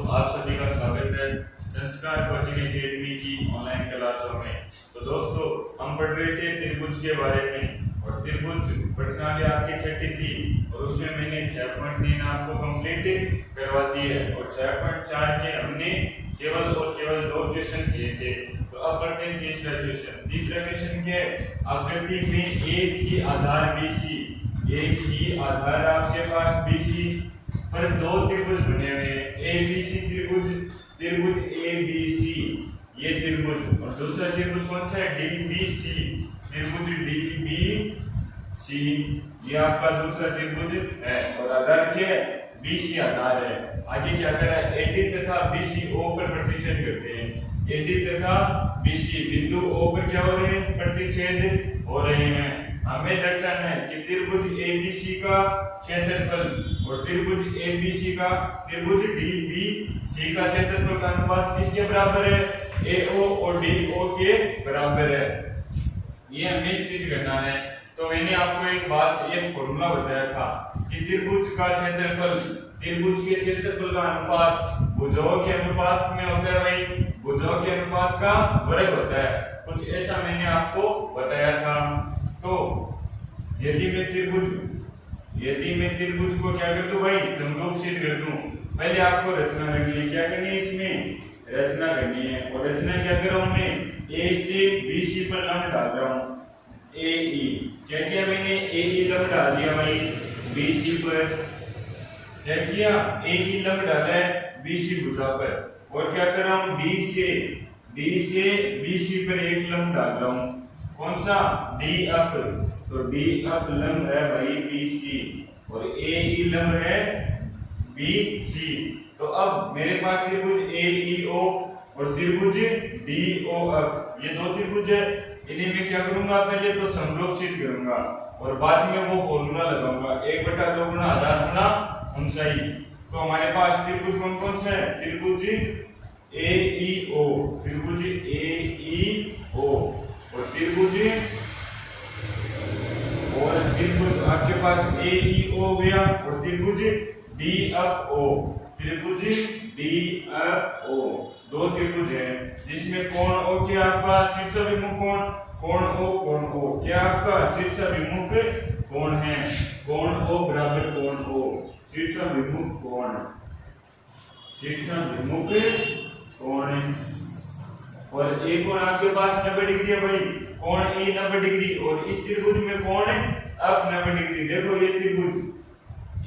आप सभी का स्वागत है संस्कार कोचिंग एकेडमी की ऑनलाइन क्लासों में। तो दोस्तों, हम पढ़ रहे थे त्रिभुज के बारे में और त्रिभुज प्रश्नावली आपकी छठी थी और उसमें मैंने 6.3 आपको कंप्लीट करवा दी है और 6.4 के हमने केवल और केवल 2 क्वेश्चन किए थे। तो अब पढ़ते हैं तीसरा क्वेश्चन। तीसरा क्वेश्चन के आकृति में एक ही आधार BC, एक ही आधार आपके पास BC पर 2 त्रिभुज बने हुए हैं। ABC त्रिभुज, त्रिभुज ABC ये त्रिभुज, और दूसरा त्रिभुज कौन सा है? DBC, त्रिभुज DBC ये आपका दूसरा त्रिभुज है और आधार क्या है? BC आधार है। आगे क्या करना है? AD तथा BC O पर प्रतिच्छेद करते हैं। AD तथा BC बिंदु O पर क्या हो रहे हैं? प्रतिच्छेद हो रहे हैं। हमें दर्शाना है कि त्रिभुज ABC का क्षेत्रफल और त्रिभुज ABC का, त्रिभुज DBC का क्षेत्रफल का अनुपात किसके बराबर है? AO और DO के बराबर है। ये हमें सिद्ध करना है। तो मैंने आपको एक बात, एक फॉर्मूला बताया था कि त्रिभुज का क्षेत्रफल, त्रिभुज के क्षेत्रफल का अनुपात भुजाओं के अनुपात में होता है। भाई भुजाओं के अनुपात का वर्ग होता है। कुछ ऐसा मैंने आपको बताया था। तो यदि मैं त्रिभुज को क्या कर दूं भाई? समरूप सिद्ध कर दूं। पहले आपको रचना करनी है। क्या करनी है? इसमें रचना करनी है। और रचना क्या कर रहा हूं मैं? A से BC पर लंब डाल रहा हूं। AE क्या किया मैंने? AE लंब डाल दिया भाई BC पर। क्या किया? AE लंब डाला है BC भुजा पर। और क्या कर रहा हूं? D से BC पर एक लंब डाल रहा हूं। कौन सा? DF। तो DF लंब है भाई BC और AE लंब है BC। तो अब मेरे पास त्रिभुज AEO और त्रिभुज DOF, ये 2 त्रिभुज है। इन्हें मैं क्या करूंगा? पहले तो समरूप सिद्ध करूंगा और बाद में वो फॉर्मूला लगाऊंगा 1/2 गुना आधार गुना ऊंचाई। तो हमारे पास त्रिभुज कौन कौन सा है? त्रिभुज AEO, त्रिभुज AEO और त्रिभुज आपके पास AEO गया और त्रिभुज DFO, त्रिभुज DFO 2 त्रिभुज है जिसमें कोण O क्या आपका शीर्षाभिमुख कोण, कोण O क्या आपका शीर्षाभिमुख कोण है। कोण O बराबर कोण O, शीर्षाभिमुख कोण, शीर्षाभिमुख कोण। और एक कोण आपके पास 90 डिग्री है भाई, कोण E 90 डिग्री और इस त्रिभुज में कोण F 90 डिग्री। देखो ये त्रिभुज,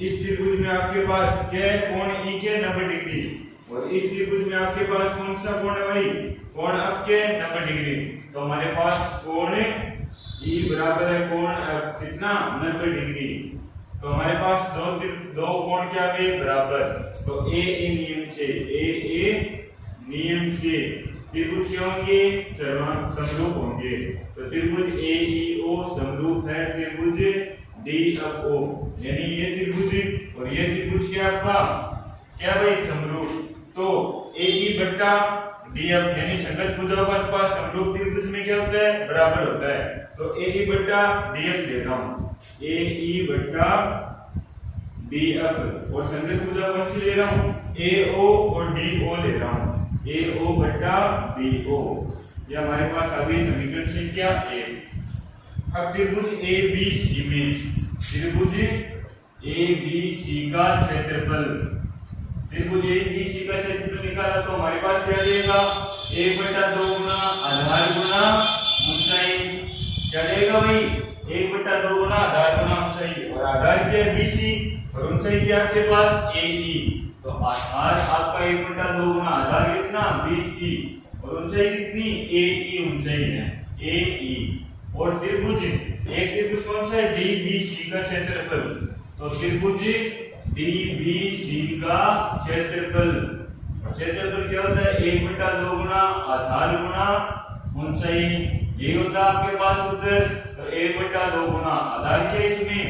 इस त्रिभुज में आपके पास क्या है? कोण E के 90 डिग्री और इस त्रिभुज में आपके पास कौन सा कोण है भाई? कोण F के 90 डिग्री। तो हमारे पास कोण E बराबर है कोण F कितना? 90 डिग्री। तो हमारे पास दो कोण क्या गए? बराबर। तो AA नियम से त्रिभुज क्या होंगे? समरूप होंगे। तो त्रिभुज AEO समरूप है त्रिभुज DFO, यानी ये त्रिभुज और ये त्रिभुज क्या आपका? क्या भाई? समरूप। तो AE बट्टा DF यानी संगत भुजाओं का अनुपात समरूप त्रिभुज में क्या होता है? बराबर होता है। तो AE बट्टा DF ले रहा हूं, AE बट्टा DF और संगत भुजा कौन सी ले रहा हूं? AO और DO ले रहा हूं, AO बट्टा DO। ये हमारे पास अभी समीकरण संख्या 1। अब त्रिभुज ABC में, त्रिभुज ABC का क्षेत्रफल, त्रिभुज ABC का क्षेत्रफल निकाला तो हमारे पास क्या देगा? 1/2 गुना आधार गुना ऊंचाई। क्या देगा भाई? 1/2 गुना आधार गुना ऊंचाई। और आधार क्या है? BC और ऊंचाई क्या आपके पास? AE। तो आधार आपका 1/2 गुना आधार कितना? BC और ऊंचाई कितनी? AE ऊंचाई है, AE। और त्रिभुज, एक त्रिभुज कौन सा है? DBC का क्षेत्रफल। तो त्रिभुज DBC का क्षेत्रफल, और क्षेत्रफल क्या होता है? 1/2 गुना आधार गुना ऊंचाई। ये होता है आपके पास उत्तर। तो 1/2 गुना आधार के इसमें,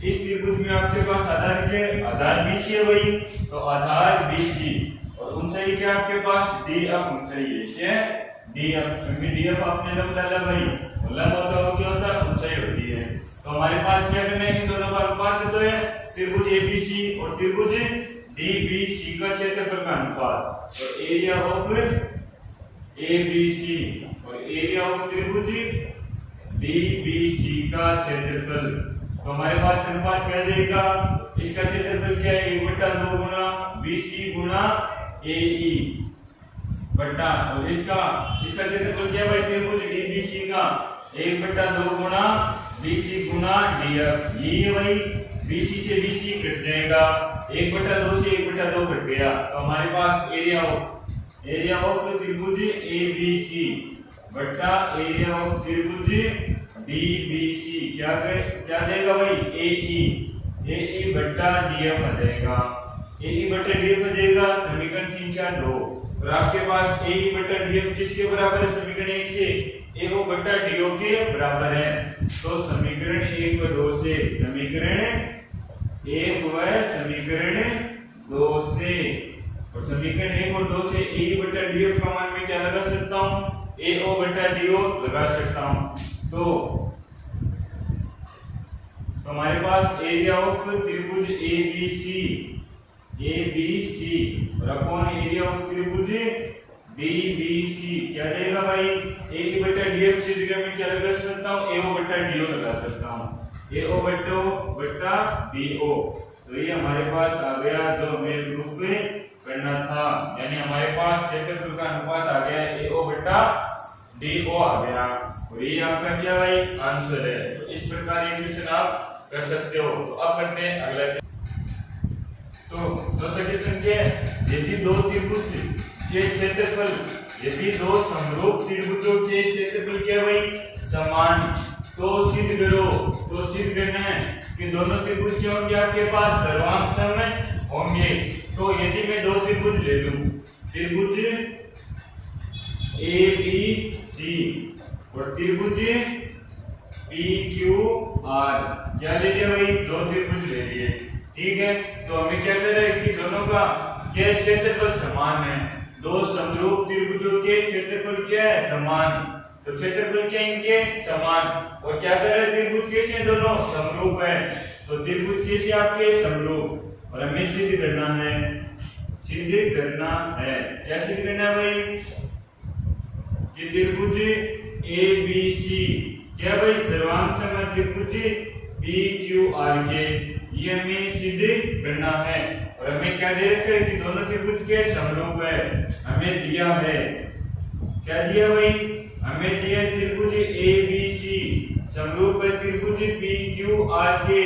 इस त्रिभुज में आपके पास आधार के, आधार BC है भाई। तो आधार BC और ऊंचाई क्या आपके पास? DF ऊंचाई है। क्या है? DF आपने लंब डाला भाई, लंब होता है क्या होता है? ऊंचाई होती है। तो हमारे पास क्या करना है? इन दोनों का अनुपात तो है त्रिभुज ABC और त्रिभुज डी बी सी का क्षेत्रफल का अनुपात और area of A B C और एरिया ऑफ त्रिभुज डी बी सी का क्षेत्रफल। तो हमारे पास अनुपात क्या जाएगा, इसका क्षेत्रफल क्या है 1/2 गुना BC गुना AE बटा, और इसका क्षेत्रफल क्या है भाई त्रिभुज DBC का 1/2 गुना BC गुना DF। ये भाई BC से BC कट जाएगा, 1/2 से 1/2 कट गया, तो हमारे पास एरिया ऑफ त्रिभुज ABC बटा एरिया ऑफ त्रिभुज DBC क्या जाएगा भाई AE बटा DF आ जाएगा। AE बटा DF आ जाएगा समीकरण संख्या 2। और आपके पास AE बटा DF किसके बराबर है समीकरण 1 से, AO बटा DO के बराबर है। तो समीकरण 1 व 2 से, समीकरण 1 व समीकरण 2 से, और समीकरण 1 और 2 से AE बटा DF का मान मैं क्या लगा सकता हूँ, AO बटा DO लगा सकता हूँ। तो हमारे पास एरिया ऑफ त्रिभुज ABC और अपॉन एरिया ऑफ त्रिभुज DBC क्या जाएगा भाई, AE बटा DF की जगह में क्या लगा सकता हूँ, AO बटा DO लगा सकता हूँ, AO बटा DO। तो ये हमारे पास आ गया जो हमें प्रूफ करना था, यानी हमारे पास क्षेत्रफल का अनुपात आ गया AO बटा DO आ गया, और ये आपका क्या भाई आंसर है। तो इस प्रकार ये क्वेश्चन आप कर सकते हो। तो अब करते हैं अगला। तो चौथा क्वेश्चन क्या है, यदि दो त्रिभुज के क्षेत्रफल, यदि दो समरूप त्रिभुजों के क्षेत्रफल क्या भाई समान, तो सिद्ध करो। तो सिद्ध करना है कि दोनों त्रिभुज क्या होंगे आपके पास सर्वांग सम होंगे। तो यदि मैं दो त्रिभुज ले लूं, त्रिभुज ABC और त्रिभुज PQR, क्या ले लिया भाई, दो त्रिभुज ले लिए, ठीक है। तो हमें क्या कर रहा है कि दोनों का क्या क्षेत्रफल समान है, दो समरूप त्रिभुजों के क्षेत्रफल क्या है समान, तो क्षेत्रफल क्या इनके समान, और क्या कर रहे हैं त्रिभुज कैसे दोनों समरूप है, तो त्रिभुज कैसे आपके समरूप, और हमें सिद्ध करना है, क्या सिद्ध करना है भाई कि त्रिभुज ABC क्या भाई सर्वांग सम त्रिभुज PQR के, ये हमें सिद्ध करना है। और हमें क्या दे रखा है कि दोनों त्रिभुज के समरूप है, हमें दिया है, क्या दिया भाई, हमें दिया त्रिभुज ABC समरूप है त्रिभुज PQR के।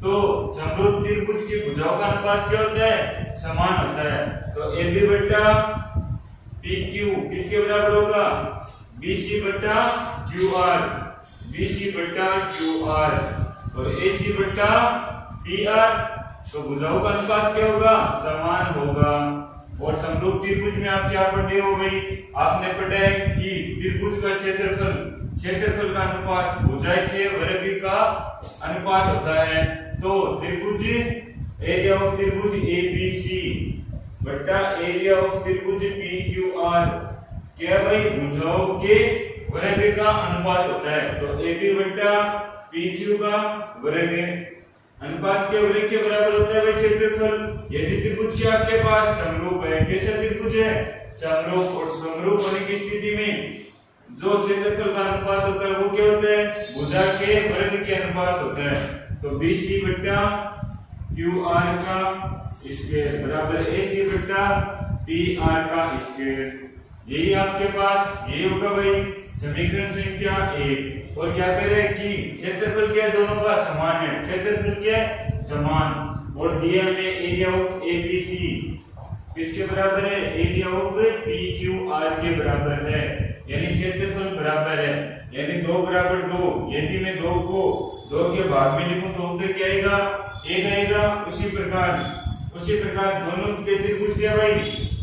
तो समरूप त्रिभुज की भुजाओं का अनुपात क्या होता है, समान होता है। तो AB बटा PQ किसके बराबर होगा, BC बटा QR, BC बटा QR और AC बटा PR। तो भुजाओं का अनुपात क्या होगा, समान होगा। और समरूप त्रिभुज में आप क्या पढ़े हो भाई, आपने पढ़ा है कि त्रिभुज का क्षेत्रफल का अनुपात भुजा के वर्ग का अनुपात होता है। तो त्रिभुज एरिया ऑफ त्रिभुज ABC बटा एरिया ऑफ त्रिभुज PQR क्या भाई भुजाओं के वर्ग का अनुपात होता है। तो AB बटा PQ का वर्ग अनुपात के वर्ग के बराबर होता है भाई क्षेत्रफल। यदि त्रिभुज के आपके पास समरूप है, कैसा त्रिभुज है, समरूप, और समरूप होने की स्थिति में जो क्षेत्रफल का अनुपात होता है वो क्या होता है, भुजा के वर्ग के अनुपात होता है। तो BC बटा QR का स्क्वायर बराबर AC बटा PR का स्क्वायर, यही आपके पास यही होगा भाई समीकरण संख्या 1। और क्या कर रहे हैं कि क्षेत्रफल क्या दोनों का समान है, क्षेत्रफल क्या समान, और दिया हमें एरिया ऑफ ABC किसके बराबर है, एरिया ऑफ PQR के बराबर है, यानी क्षेत्रफल बराबर है, यानी 2 बराबर 2। यदि मैं 2 को 2 के भाग में लिखूं तो उत्तर क्या आएगा, 1 आएगा। उसी प्रकार दोनों के त्रिभुज क्या भाई,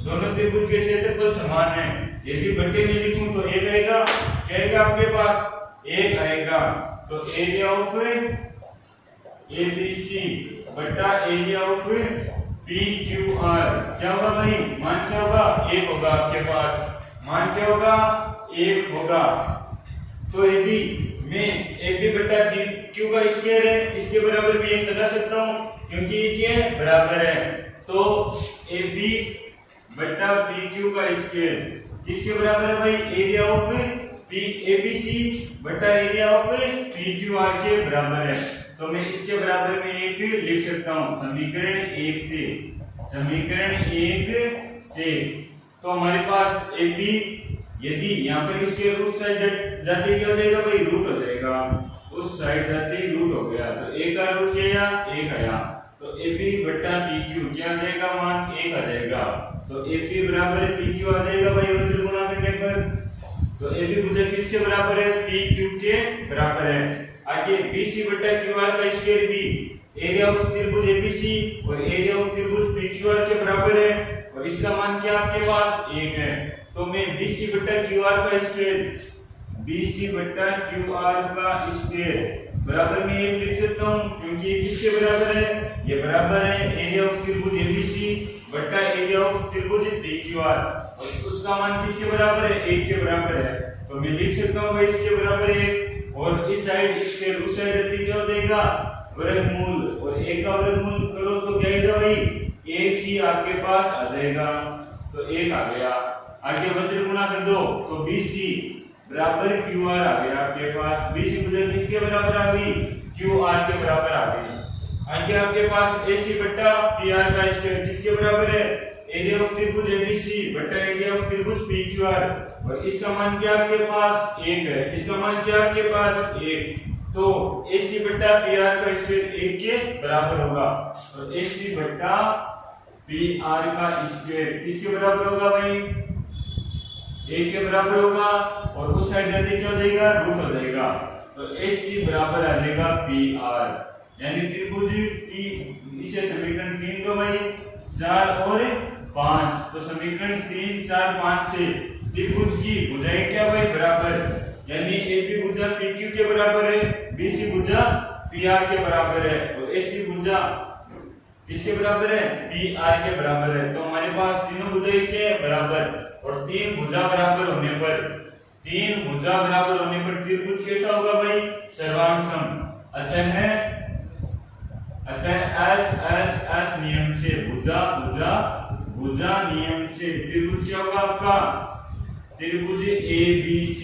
दोनों त्रिभुज के क्षेत्रफल समान है। यदि बटे में लिखूं तो 1 आएगा, क्या आएगा आपके पास 1 आएगा। तो एरिया ऑफ ABC बटा एरिया ऑफ PQR क्या होगा भाई, मान क्या होगा, 1 होगा आपके पास, मान क्या होगा, 1 होगा। तो यदि मैं AB बटा PQ का स्क्वायर है, इसके बराबर में 1 लगा सकता हूं क्योंकि ये क्या है, बराबर है। तो ए बी बटा पी क्यू का स्क्वायर किसके बराबर है भाई? Area of P A B C बटा area of P Q R के बराबर है। तो मैं इसके बराबर में एक लिख सकता हूं समीकरण 1 से, समीकरण 1 से। तो हमारे पास ए बी यदि यहाँ पर इसके उस साइड जाते क्या हो जाएगा भाई? रूट हो जाएगा, उस साइड जाते रूट हो गया, तो एक का रूट क्या आया? 1 आया। तो ए बी बटा पी क्यू क्या आ जाएगा? मान 1 आ जाएगा। तो ए बी बराबर पी क्यू आ जाएगा भाई वज्र गुणा करने पर। तो ए बी भुजा किसके बराबर है? पी क्यू के बराबर है। आगे बी सी बटा क्यू आर का स्क्वायर बी एरिया ऑफ त्रिभुज एबीसी और एरिया ऑफ त्रिभुज पी क्यू आर के बराबर है, और इसका मान क्या आपके पास? 1 है। तो मैं BC बटा QR का स्क्वायर, BC बटा QR का स्क्वायर बराबर में 1 लिख सकता हूं, क्योंकि ये किसके बराबर है? ये बराबर है एरिया ऑफ त्रिभुज ABC बटा एरिया ऑफ त्रिभुज PQR, और उसका मान किसके बराबर है? 1 के बराबर है। तो मैं लिख सकता हूं भाई इसके बराबर 1, और इस साइड स्क्वायर उस साइड जल्दी क्या हो जाएगा? वर्गमूल, और 1 का वर्गमूल करो तो क्या आएगा भाई? 1 ही आपके पास आ जाएगा। तो 1 आ गया। आगे वज्र गुणा कर दो तो BC बराबर QR आ गया आपके पास। BC भुजा किसके बराबर आ गई? QR के बराबर आ गई। आगे आपके पास AC बटा PR का स्क्वायर किसके बराबर है? एरिया ऑफ त्रिभुज ABC बटा एरिया ऑफ त्रिभुज PQR, और इसका मान क्या आपके पास? 1 है। इसका मान क्या आपके पास? 1। तो AC बटा PR का स्क्वायर 1 के बराबर होगा। तो AC बटा PR का स्क्वायर किसके बराबर होगा भाई? 1 के बराबर होगा, और उस साइड जाते क्या हो जाएगा? रूट हो जाएगा। तो AC बराबर आ जाएगा PR, यानी त्रिभुज की इसे समीकरण 3 दो भाई 4 और 5। तो समीकरण 3 4 5 से त्रिभुज की भुजाएं क्या भाई? बराबर, यानी AB भुजा PQ के बराबर है, BC भुजा PR के बराबर है, और AC भुजा किसके बराबर है? PR के बराबर है। तो हमारे पास तीनों भुजाएं क्या है? बराबर, और 3 भुजा बराबर होने पर, 3 भुजा बराबर होने पर त्रिभुज कैसा होगा भाई? सर्वांगसम। अतः S नियम से भुजा नियम से त्रिभुज क्या होगा आपका? त्रिभुज ABC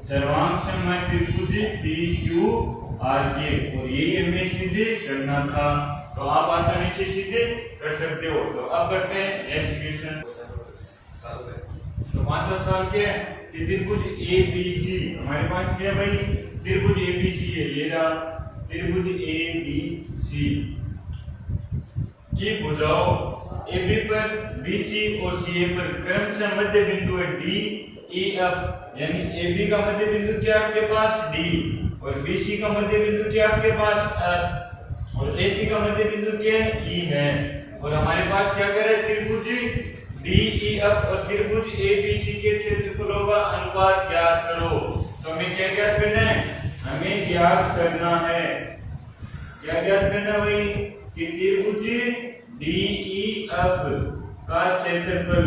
सर्वांगसम है त्रिभुज PQR के, और यही हमें सिद्ध करना था। तो आप आसानी से सिद्ध कर सकते हो। तो अब करते हैं नेक्स्ट क्वेश्चन। तो 5वां सवाल क्या है? त्रिभुज ABC हमारे पास क्या है भाई? त्रिभुज ABC है, ये रहा त्रिभुज ABC की भुजाओं AB पर BC और CA पर क्रमशः मध्य बिंदु है DEF, यानी AB का मध्य बिंदु क्या आपके पास? D, और BC का मध्य बिंदु क्या आपके पास? F, और AC का मध्य बिंदु क्या है? E है। और हमारे पास क्या कर रहा है? त्रिभुज DEF और त्रिभुज ABC के क्षेत्रफलों का अनुपात ज्ञात करो। तो हमें क्या ज्ञात करना है? हमें ज्ञात करना है, क्या ज्ञात करना भाई? कि त्रिभुज DEF का क्षेत्रफल,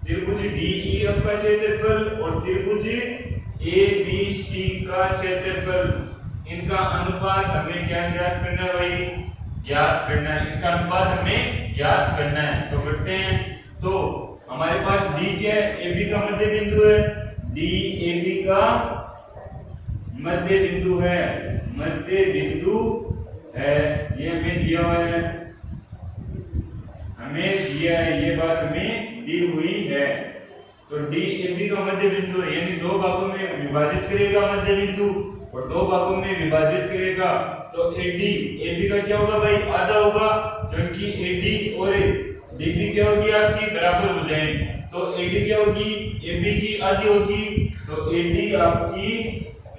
त्रिभुज DEF का क्षेत्रफल और त्रिभुज ABC का क्षेत्रफल, इनका अनुपात हमें क्या ज्ञात करना है भाई? ज्ञात करना है, इनका अनुपात हमें ज्ञात करना है। तो करते हैं। तो हमारे पास D क्या है? AB का मध्य बिंदु है, D AB का मध्य बिंदु है, मध्य बिंदु है, ये हमें दिया हुआ है, हमें दिया है, ये बात हमें दी हुई है। तो D AB का मध्य बिंदु है, यानी 2 भागों में विभाजित करेगा मध्य बिंदु, और 2 भागों में विभाजित करेगा। तो AD AB का क्या होगा भाई? आधा होगा, क्योंकि AD और DB क्या होगी आपकी? बराबर हो जाएंगे। तो AD क्या होगी? AB की आधी होगी, तो AD आपकी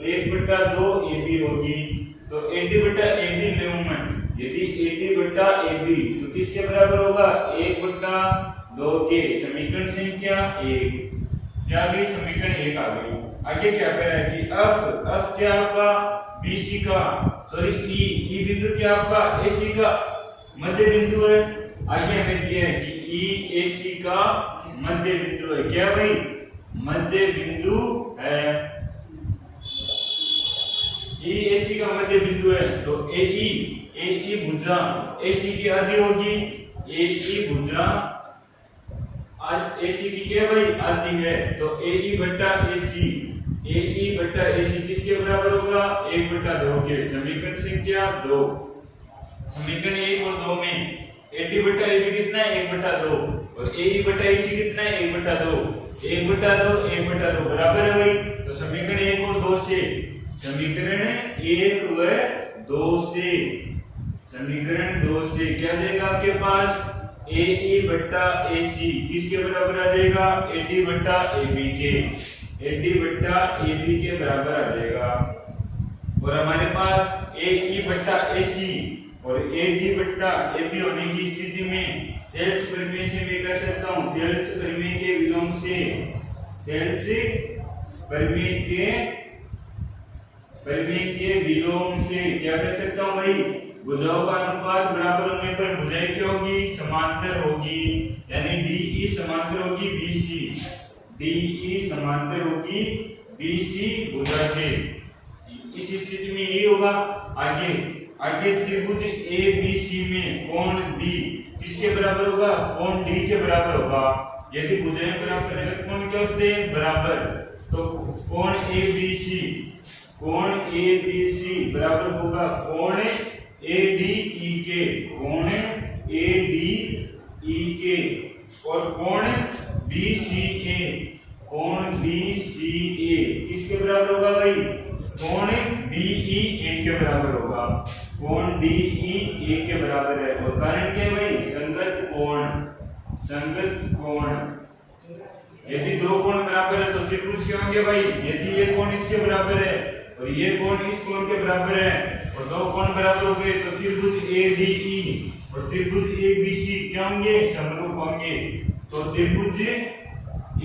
1/2 AB होगी। तो AD बटा AB लेऊं मैं, यदि AD बटा AB तो किसके बराबर होगा? 1/2 के। समीकरण संख्या 1 क्या आ गई? समीकरण 1 आ गई। आगे क्या कर रहा है कि F क्या आपका? BC का, सॉरी E बिंदु क्या आपका? AC का मध्य बिंदु है। आगे हमें दिया है कि EAC का मध्य बिंदु है, क्या भाई? मध्य बिंदु है, EAC का मध्य बिंदु है। तो AE भुजा AC की आधी होगी, AE भुजा AC की क्या भाई आती है, तो AE बट्टा AC, AE बट्टा AC किसके बराबर होगा 1/2 के। समीकरण संख्या 2, समीकरण 1 और 2 में AD बट्टा AB कितना है 1/2 और AE बट्टा AC कितना है 1/2, 1/2 बराबर है भाई। तो समीकरण 1 और 2 से, समीकरण 1 व 2 से, समीकरण 2 से क्या देगा आपके पास AE बट्टा AC किसके बराबर आ जाएगा AD बट्टा AB के, AD बट्टा AB के बराबर आ जाएगा। और हमारे पास AE बट्टा AC और AD बट्टा AB होने की स्थिति में थेल्स प्रमेय से मैं कह सकता हूं, थेल्स प्रमेय के विलोम से, थेल्स प्रमेय के विलोम से क्या कह सकता हूं भाई, भुजाओं का अनुपात बराबर होने पर भुजाएं क्या होगी समांतर होगी, यानी DE समांतर होगी BC, DE समांतर होगी BC भुजा के। इस स्थिति में ये होगा। आगे त्रिभुज ABC में कोण D किसके बराबर होगा, कोण D के बराबर होगा। यदि भुजाएं बराबर है तो कोण क्या होते हैं बराबर, तो कोण ABC बराबर होगा कोण ADE के, कोण ADE के, और कोण BCA, कोण BCA किसके बराबर होगा भाई, कोण DEA के बराबर होगा, कोण DEA के बराबर है। और कारण क्या है भाई, संगत कोण, संगत कोण। यदि दो कोण बराबर है तो त्रिभुज क्या होंगे भाई, यदि ये कोण इसके बराबर है और ये कोण इस कोण के बराबर है और दो कोण बराबर हो गए तो त्रिभुज ADE और त्रिभुज ABC क्या होंगे समरूप होंगे। तो त्रिभुज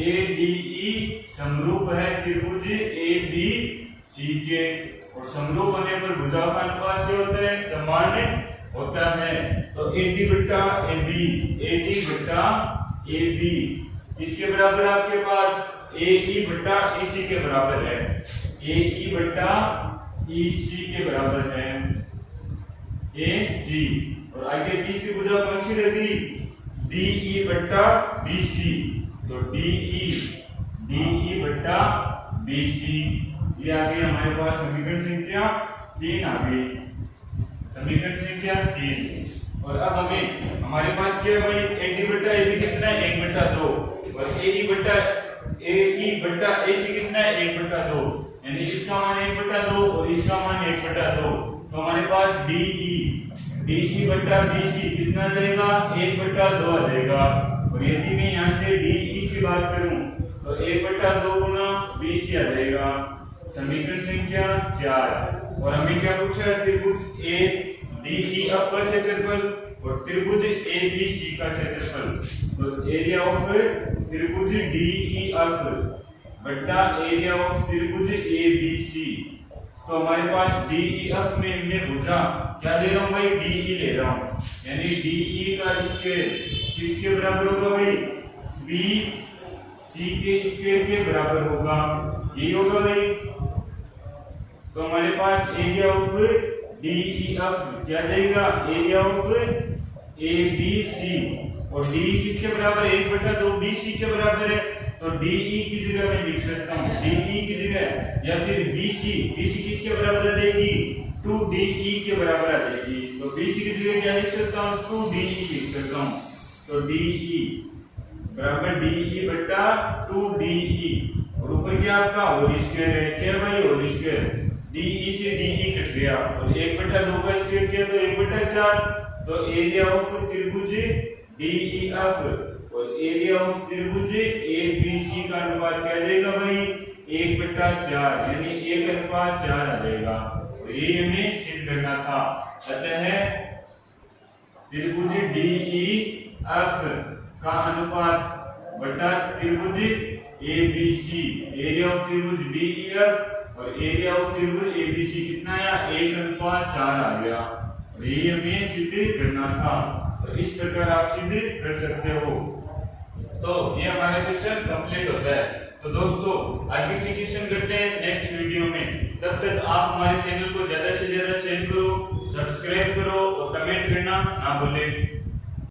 ADE समरूप है त्रिभुज ABC के, और समरूप होने पर भुजाओं का अनुपात क्या होता है समान होता है। तो AD बट्टा AB, AD बट्टा AB इसके बराबर आपके पास AE बट्टा EC के बराबर है, AE बट्टा EC के बराबर है AC। और आगे तीसरी भुजा कौन सी रहेगी DE बट्टा BC, तो DE बट्टा BC ये आ गई हमारे पास समीकरण संख्या 3 आ गई, समीकरण संख्या 3। और अब हमें हमारे पास क्या है भाई AD बट्टा AB कितना है 1/2 और AE बट्टा AC कितना है 1/2, यानी इसका मान 1/2 और इसका मान 1/2। तो हमारे पास DE बट्टा BC कितना आ जाएगा 1/2 आ जाएगा। और यदि मैं यहाँ से DE की बात करूं तो 1/2 गुना BC आ जाएगा, समीकरण संख्या 4। और हमें क्या पूछा है त्रिभुज ADEF का क्षेत्रफल और त्रिभुज ABC का क्षेत्रफल। तो एरिया ऑफ त्रिभुज DEF बट्टा एरिया ऑफ त्रिभुज ABC। तो हमारे पास DEF में मैं भुजा क्या ले रहा हूं भाई DE ले रहा हूं, यानी DE का स्क्वायर किसके बराबर होगा भाई BC के स्क्वायर के बराबर होगा, यही होगा भाई। तो हमारे पास एरिया ऑफ DEF क्या जाएगा एरिया ऑफ ABC और DE किसके बराबर है 1/2 BC के बराबर है। तो DE की जगह मैं लिख सकता हूँ DE की जगह या फिर BC किसके बराबर आ जाएगी 2DE के बराबर आ जाएगी। तो BC की जगह क्या लिख सकता हूँ 2DE लिख सकता हूँ। तो DE बराबर DE बट्टा 2DE और ऊपर क्या आपका होल स्क्वायर है, क्या भाई होल स्क्वायर DE से DE कट गया और 1/2 का स्क्वायर किया तो 1/4। तो एरिया ऑफ त्रिभुज DEF और एरिया ऑफ त्रिभुज ABC का अनुपात क्या आ जाएगा भाई 1/4, यानी 1:4 आ जाएगा। और ये हमें सिद्ध करना था। अतः त्रिभुज DEF का अनुपात बटा त्रिभुज ABC, एरिया ऑफ त्रिभुज DEF और एरिया ऑफ त्रिभुज ABC कितना आया 1:4 आ गया। और ये हमें सिद्ध करना था। तो इस प्रकार आप सिद्ध कर सकते हो। तो ये हमारा क्वेश्चन कंप्लीट होता है। तो दोस्तों आगे की क्वेश्चन करते हैं नेक्स्ट वीडियो में। तब तक आप हमारे चैनल को ज्यादा से ज्यादा शेयर करो, सब्सक्राइब करो और कमेंट करना ना भूलें।